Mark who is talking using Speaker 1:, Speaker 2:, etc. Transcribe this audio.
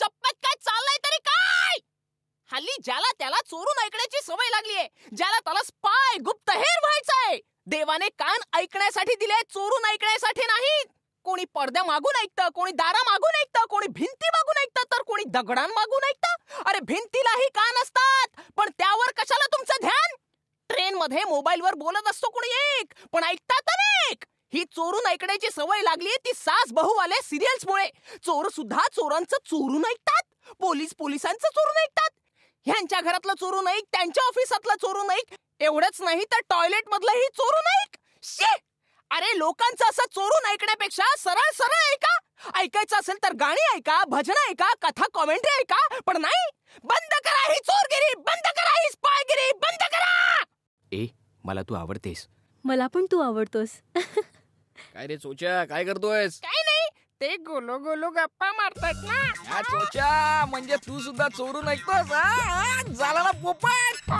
Speaker 1: शपथ काय चाललंय तरी काय? हल्ली ज्याला त्याला चोरून ऐकण्याची सवय लागलीये, ज्याला त्याला स्पाय गुप्तहेर व्हायचंय. देवाने कान ऐकण्यासाठी दिले, चोरून ऐकण्यासाठी नाहीत. कोणी पडद्या मागून ऐकतं, कोणी दारा मागून ऐकतं, कोणी भिंती मागून ऐकतं, तर कोणी दगडांमागून ऐकतं. अरे भिंतीलाही कान असतात, पण त्यावर कशाला तुमचं ध्यान? ट्रेनमध्ये मोबाईलवर बोलत असतो कोणी एक, पण ऐकतात अनेक. ही चोरून ऐकण्याची सवय लागली ती सास बहूवाले सिरियल्समुळे. चोर सुद्धा चोरांचं चोरून ऐकतात, पोलीस पोलिसांचं चोरून ऐकतात. ह्यांच्या घरातलं चोरून ऐक, त्यांच्या ऑफिसातलं चोरून ऐक, एवढंच नाही तर टॉयलेट मधलंही चोरून ऐक. शी! अरे लोकांचं असं चोरून ऐकण्यापेक्षा सरळ सरळ ऐका. ऐकायचं असेल तर गाणी ऐका, भजन ऐका, कथा कॉमेंट्री ऐका, पण नाही. बंद करा ही चोरगिरी, बंद करा ही स्पायगिरी, बंद करा.
Speaker 2: ए, मला तू आवडतेस.
Speaker 3: मला पण तू आवडतोस.
Speaker 2: काय रे चोच्या, काय करतोयस?
Speaker 1: काय नाही, ते गोलो गोलो गप्पा मारतात ना.
Speaker 2: चोच्या म्हणजे तू सुद्धा चोरून ऐकतोस? झाला ना पोपट.